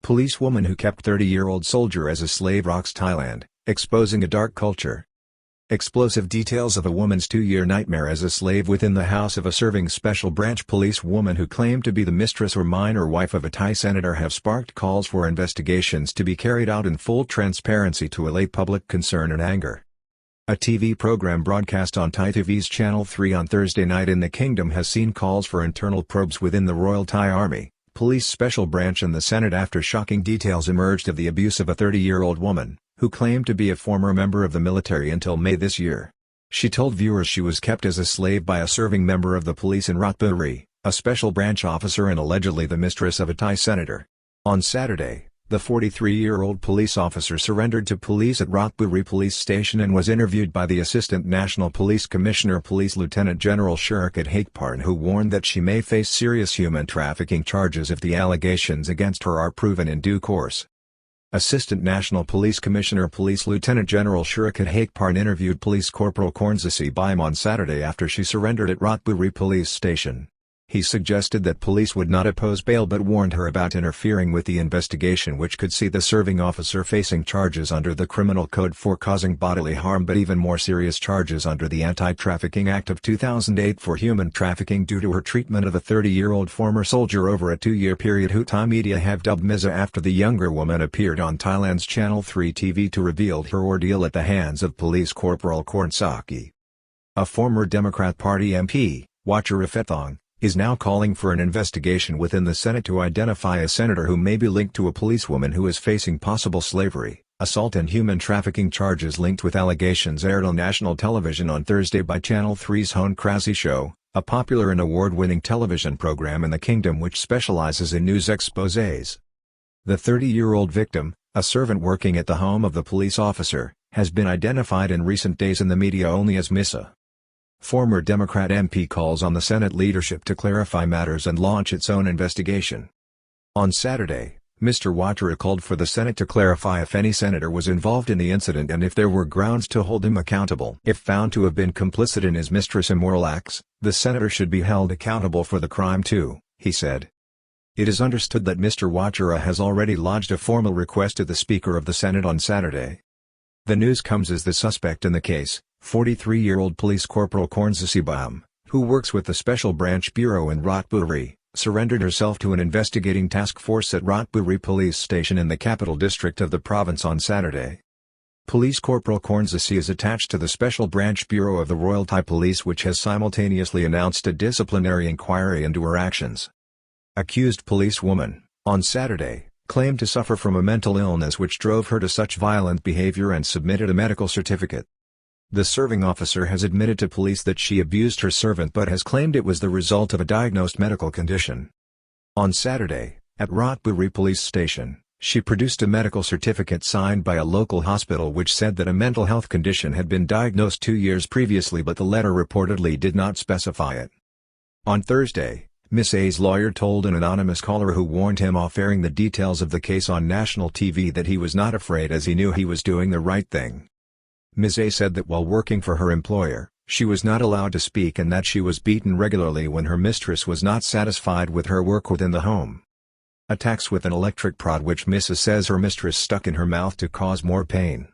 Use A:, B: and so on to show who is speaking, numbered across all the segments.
A: Policewoman who kept 30-year-old soldier as a slave rocks Thailand, exposing a dark culture. Explosive details of a woman's 2-year nightmare as a slave within the house of a serving special branch policewoman who claimed to be the mistress or minor wife of a Thai senator have sparked calls for investigations to be carried out in full transparency to allay public concern and anger. A TV program broadcast on Thai TV's Channel 3 on Thursday night in the kingdom has seen calls for internal probes within the Royal Thai Army, Police Special Branch and the Senate after shocking details emerged of the abuse of a 30-year-old woman, who claimed to be a former member of the military until May this year. She told viewers she was kept as a slave by a serving member of the police in Ratchaburi, a special branch officer and allegedly the mistress of a Thai senator. On Saturday, the 43-year-old police officer surrendered to police at Ratchaburi Police Station and was interviewed by the Assistant National Police Commissioner Police Lieutenant General Shurikat Hakparn, who warned that she may face serious human trafficking charges if the allegations against her are proven in due course. Assistant National Police Commissioner Police Lieutenant General Shurikat Hakparn interviewed Police Corporal Kornsasi Baim on Saturday after she surrendered at Ratchaburi Police Station. He suggested that police would not oppose bail but warned her about interfering with the investigation, which could see the serving officer facing charges under the Criminal Code for causing bodily harm but even more serious charges under the Anti-Trafficking Act of 2008 for human trafficking due to her treatment of a 30-year-old former soldier over a 2-year period, who Thai media have dubbed Miza after the younger woman appeared on Thailand's Channel 3 TV to reveal her ordeal at the hands of Police Corporal Kornsaki. A former Democrat Party MP, Ratchaburi, is now calling for an investigation within the Senate to identify a senator who may be linked to a policewoman who is facing possible slavery, assault and human trafficking charges linked with allegations aired on national television on Thursday by Channel 3's Hone Krasi Show, a popular and award-winning television program in the kingdom which specializes in news exposés. The 30-year-old victim, a servant working at the home of the police officer, has been identified in recent days in the media only as Missa. Former Democrat MP calls on the Senate leadership to clarify matters and launch its own investigation. On Saturday, Mr. Ratchaburi called for the Senate to clarify if any senator was involved in the incident and if there were grounds to hold him accountable. If found to have been complicit in his mistress' immoral acts, the senator should be held accountable for the crime too, he said. It is understood that Mr. Ratchaburi has already lodged a formal request to the Speaker of the Senate on Saturday. The news comes as the suspect in the case, 43-year-old Police Corporal Kornsasi Baim, who works with the Special Branch Bureau in Ratchaburi, surrendered herself to an investigating task force at Ratchaburi Police Station in the capital district of the province on Saturday. Police Corporal Kornsasi is attached to the Special Branch Bureau of the Royal Thai Police, which has simultaneously announced a disciplinary inquiry into her actions. Accused policewoman, on Saturday, claimed to suffer from a mental illness which drove her to such violent behavior and submitted a medical certificate. The serving officer has admitted to police that she abused her servant but has claimed it was the result of a diagnosed medical condition. On Saturday, at Ratchaburi Police Station, she produced a medical certificate signed by a local hospital which said that a mental health condition had been diagnosed 2 years previously, but the letter reportedly did not specify it. On Thursday, Ms. A's lawyer told an anonymous caller who warned him off airing the details of the case on national TV that he was not afraid as he knew he was doing the right thing. Ms. A said that while working for her employer, she was not allowed to speak and that she was beaten regularly when her mistress was not satisfied with her work within the home. Attacks with an electric prod which Mrs. says her mistress stuck in her mouth to cause more pain.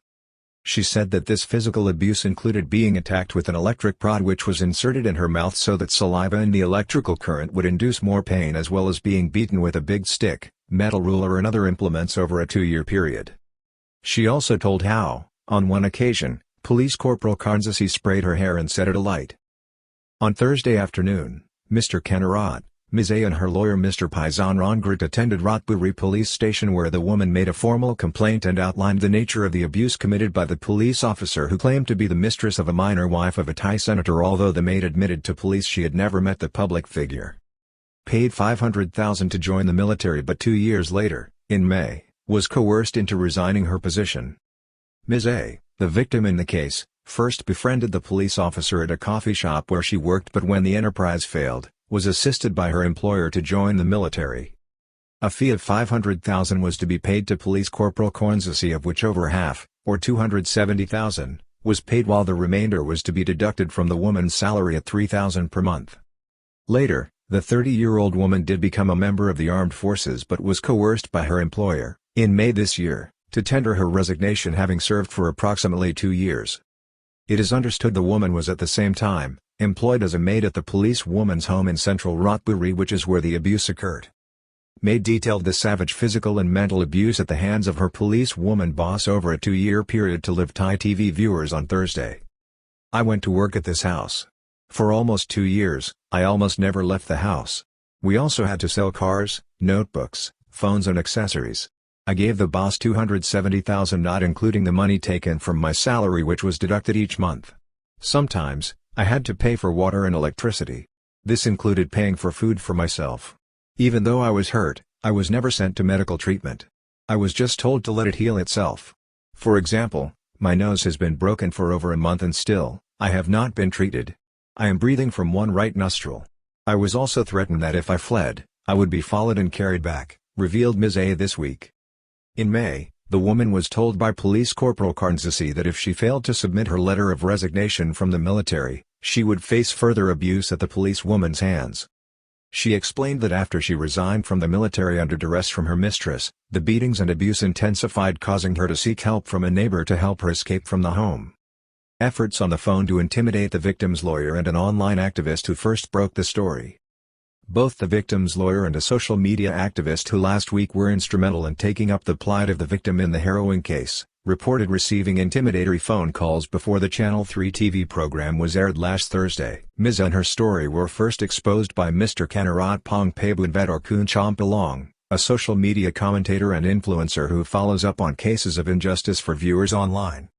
A: She said that this physical abuse included being attacked with an electric prod which was inserted in her mouth so that saliva and the electrical current would induce more pain, as well as being beaten with a big stick, metal ruler and other implements over a 2-year period. She also told how, on one occasion, Police Corporal Kornsasi sprayed her hair and set it alight. On Thursday afternoon, Mr. Kanarat, Ms. A and her lawyer Mr. Paisan Rongrat attended Ratchaburi Police Station, where the woman made a formal complaint and outlined the nature of the abuse committed by the police officer who claimed to be the mistress of a minor wife of a Thai senator, although the maid admitted to police she had never met the public figure. Paid 500,000 to join the military but 2 years later, in May, was coerced into resigning her position. Ms. A, the victim in the case, first befriended the police officer at a coffee shop where she worked, but when the enterprise failed, was assisted by her employer to join the military. A fee of 500,000 was to be paid to Police Corporal Kornsasi, of which over half, or 270,000, was paid, while the remainder was to be deducted from the woman's salary at 3,000 per month. Later, The 30-year-old woman did become a member of the armed forces but was coerced by her employer, in May this year, to tender her resignation, having served for approximately 2 years. It is understood the woman was at the same time employed as a maid at the police woman's home in central Ratchaburi, which is where the abuse occurred. Maid detailed the savage physical and mental abuse at the hands of her police woman boss over a 2-year period to live Thai TV viewers on Thursday. "I went to work at this house. For almost 2 years, I almost never left the house. We also had to sell cars, notebooks, phones and accessories. I gave the boss 270,000, not including the money taken from my salary, which was deducted each month. Sometimes, I had to pay for water and electricity. This included paying for food for myself. Even though I was hurt, I was never sent to medical treatment. I was just told to let it heal itself. For example, my nose has been broken for over a month and still, I have not been treated. I am breathing from one right nostril. I was also threatened that if I fled, I would be followed and carried back," revealed Ms. A this week. In May, the woman was told by Police Corporal Karnzasi that if she failed to submit her letter of resignation from the military, she would face further abuse at the police woman's hands. She explained that after she resigned from the military under duress from her mistress, the beatings and abuse intensified, causing her to seek help from a neighbor to help her escape from the home. Efforts on the phone to intimidate the victim's lawyer and an online activist who first broke the story. Both the victim's lawyer and a social media activist who last week were instrumental in taking up the plight of the victim in the harrowing case, reported receiving intimidatory phone calls before the Channel 3 TV program was aired last Thursday. Ms. and her story were first exposed by Mr. Kanarat Pong Pabunvedor Kun Champalong, a social media commentator and influencer who follows up on cases of injustice for viewers online.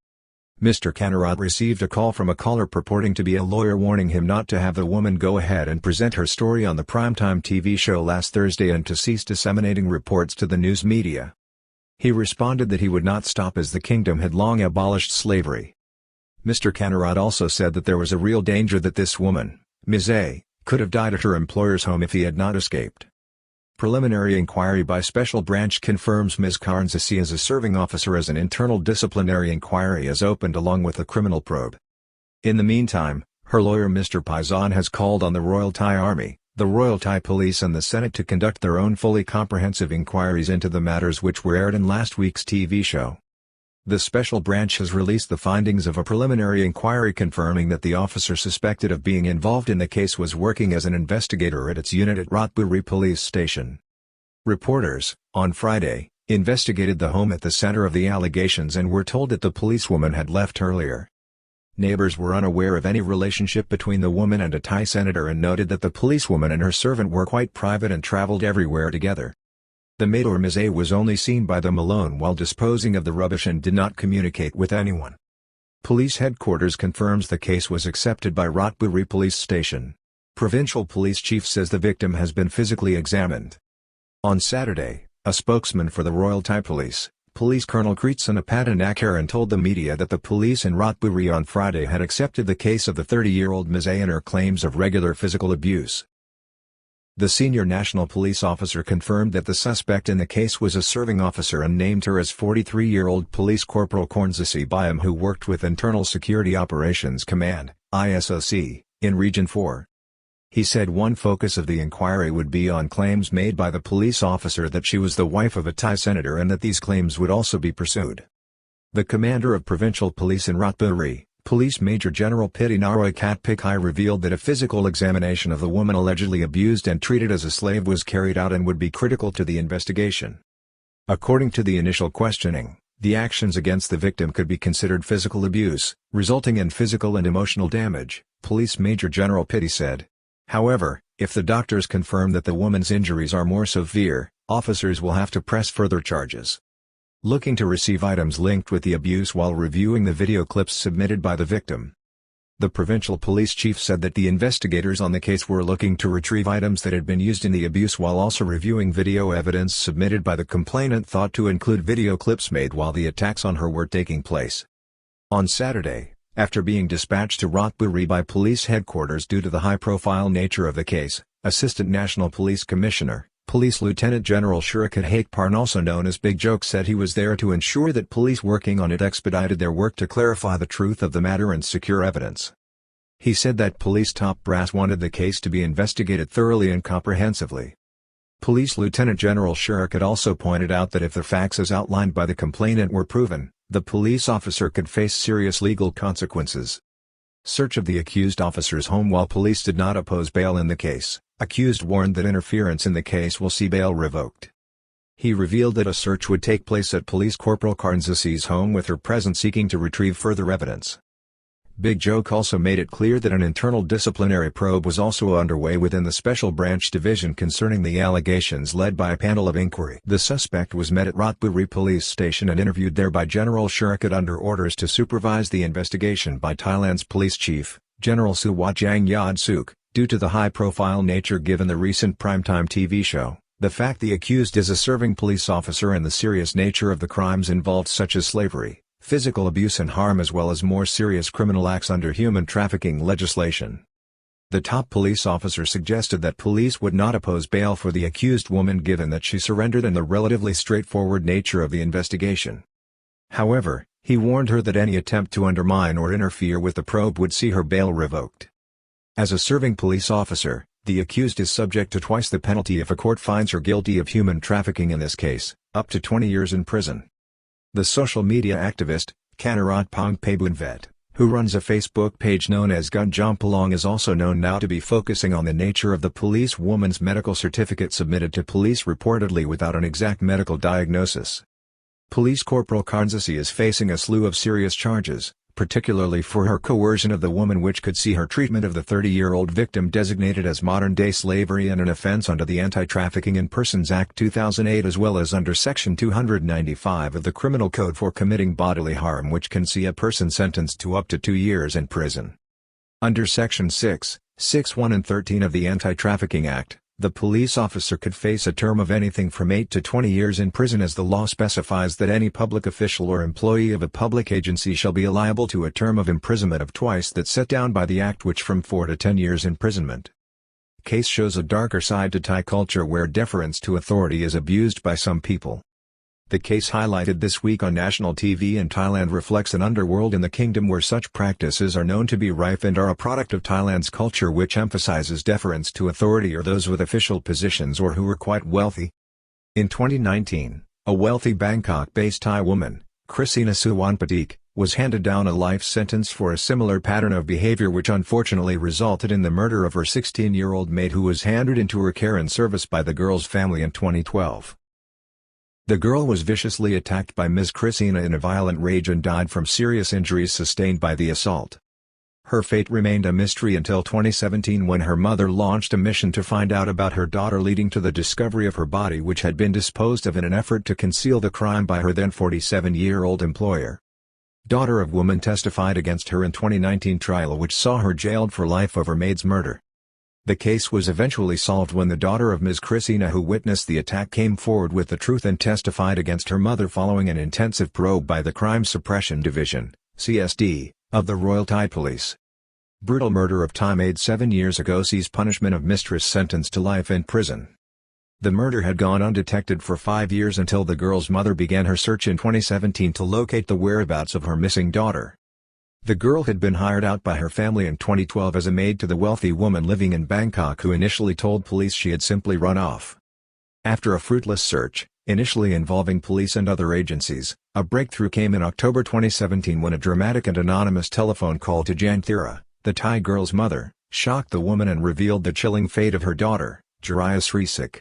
A: Mr. Kanarat received a call from a caller purporting to be a lawyer warning him not to have the woman go ahead and present her story on the primetime TV show last Thursday and to cease disseminating reports to the news media. He responded that he would not stop as the kingdom had long abolished slavery. Mr. Kanarat also said that there was a real danger that this woman, Ms. A, could have died at her employer's home if he had not escaped. Preliminary inquiry by Special Branch confirms Ms. Karnzasi as a serving officer as an internal disciplinary inquiry is opened along with a criminal probe. In the meantime, her lawyer Mr. Paisan has called on the Royal Thai Army, the Royal Thai Police and the Senate to conduct their own fully comprehensive inquiries into the matters which were aired in last week's TV show. The Special Branch has released the findings of a preliminary inquiry confirming that the officer suspected of being involved in the case was working as an investigator at its unit at Ratchaburi Police Station. Reporters, on Friday, investigated the home at the center of the allegations and were told that the policewoman had left earlier. Neighbors were unaware of any relationship between the woman and a Thai senator and noted that the policewoman and her servant were quite private and traveled everywhere together. The maid or Ms. A was only seen by them alone while disposing of the rubbish and did not communicate with anyone. Police headquarters confirms the case was accepted by Ratchaburi Police Station. Provincial Police Chief says the victim has been physically examined. On Saturday, a spokesman for the Royal Thai Police, Police Colonel Kritsana Nakaran told the media that the police in Ratchaburi on Friday had accepted the case of the 30-year-old Ms. A and her claims of regular physical abuse. The senior national police officer confirmed that the suspect in the case was a serving officer and named her as 43-year-old Police Corporal Karnzasi Byam, who worked with Internal Security Operations Command, ISOC, in Region 4. He said one focus of the inquiry would be on claims made by the police officer that she was the wife of a Thai senator and that these claims would also be pursued. The commander of provincial police in Ratchaburi, Police Major General Piti Naroy Katpikai, revealed that a physical examination of the woman allegedly abused and treated as a slave was carried out and would be critical to the investigation. According to the initial questioning, the actions against the victim could be considered physical abuse, resulting in physical and emotional damage, Police Major General Piti said. However, if the doctors confirm that the woman's injuries are more severe, officers will have to press further charges. Looking to receive items linked with the abuse while reviewing the video clips submitted by the victim. The provincial police chief said that the investigators on the case were looking to retrieve items that had been used in the abuse while also reviewing video evidence submitted by the complainant thought to include video clips made while the attacks on her were taking place. On Saturday, after being dispatched to Ratchaburi by police headquarters due to the high-profile nature of the case, Assistant National Police Commissioner, Police Lieutenant General Shurikat Haikparn, also known as Big Joke, said he was there to ensure that police working on it expedited their work to clarify the truth of the matter and secure evidence. He said that police top brass wanted the case to be investigated thoroughly and comprehensively. Police Lieutenant General Shurikat also pointed out that if the facts as outlined by the complainant were proven, the police officer could face serious legal consequences. Search of the accused officer's home. While police did not oppose bail in the case, accused warned that interference in the case will see bail revoked. He revealed that a search would take place at Police Corporal Karnzasi's home with her present, seeking to retrieve further evidence. Big Joke also made it clear that an internal disciplinary probe was also underway within the Special Branch Division concerning the allegations, led by a panel of inquiry. The suspect was met at Ratchaburi police station and interviewed there by General Shurikat under orders to supervise the investigation by Thailand's police chief, General Suwajang Yod-suk. Due to the high-profile nature given the recent primetime TV show, the fact the accused is a serving police officer, and the serious nature of the crimes involved, such as slavery, physical abuse and harm, as well as more serious criminal acts under human trafficking legislation. The top police officer suggested that police would not oppose bail for the accused woman given that she surrendered and the relatively straightforward nature of the investigation. However, he warned her that any attempt to undermine or interfere with the probe would see her bail revoked. As a serving police officer, the accused is subject to twice the penalty if a court finds her guilty of human trafficking, in this case, up to 20 years in prison. The social media activist, Ratchaburi Pabunvet, who runs a Facebook page known as Gunjampalong, is also known now to be focusing on the nature of the police woman's medical certificate submitted to police reportedly without an exact medical diagnosis. Police Corporal Karnzasi is facing a slew of serious charges, particularly for her coercion of the woman, which could see her treatment of the 30-year-old victim designated as modern-day slavery and an offense under the Anti-Trafficking in Persons Act 2008, as well as under Section 295 of the Criminal Code for committing bodily harm, which can see a person sentenced to up to 2 years in prison. Under Section 6, 6(1) and 13 of the Anti-Trafficking Act, the police officer could face a term of anything from 8 to 20 years in prison, as the law specifies that any public official or employee of a public agency shall be liable to a term of imprisonment of twice that set down by the Act, which from 4 to 10 years imprisonment. Case shows a darker side to Thai culture where deference to authority is abused by some people. The case highlighted this week on national TV in Thailand reflects an underworld in the kingdom where such practices are known to be rife and are a product of Thailand's culture, which emphasizes deference to authority or those with official positions or who are quite wealthy. In 2019, a wealthy Bangkok-based Thai woman, Christina Suwanpatik, was handed down a life sentence for a similar pattern of behavior, which unfortunately resulted in the murder of her 16-year-old maid, who was handed into her care and service by the girl's family in 2012. The girl was viciously attacked by Ms. Christina in a violent rage and died from serious injuries sustained by the assault. Her fate remained a mystery until 2017, when her mother launched a mission to find out about her daughter, leading to the discovery of her body, which had been disposed of in an effort to conceal the crime by her then 47-year-old employer. Daughter of woman testified against her in 2019 trial, which saw her jailed for life over maid's murder. The case was eventually solved when the daughter of Ms. Christina, who witnessed the attack, came forward with the truth and testified against her mother following an intensive probe by the Crime Suppression Division, CSD, of the Royal Thai Police. Brutal murder of Thai maid 7 years ago sees punishment of mistress sentenced to life in prison. The murder had gone undetected for 5 years until the girl's mother began her search in 2017 to locate the whereabouts of her missing daughter. The girl had been hired out by her family in 2012 as a maid to the wealthy woman living in Bangkok, who initially told police she had simply run off. After a fruitless search, initially involving police and other agencies, a breakthrough came in October 2017 when a dramatic and anonymous telephone call to Janthira, the Thai girl's mother, shocked the woman and revealed the chilling fate of her daughter, Jariah Srisik.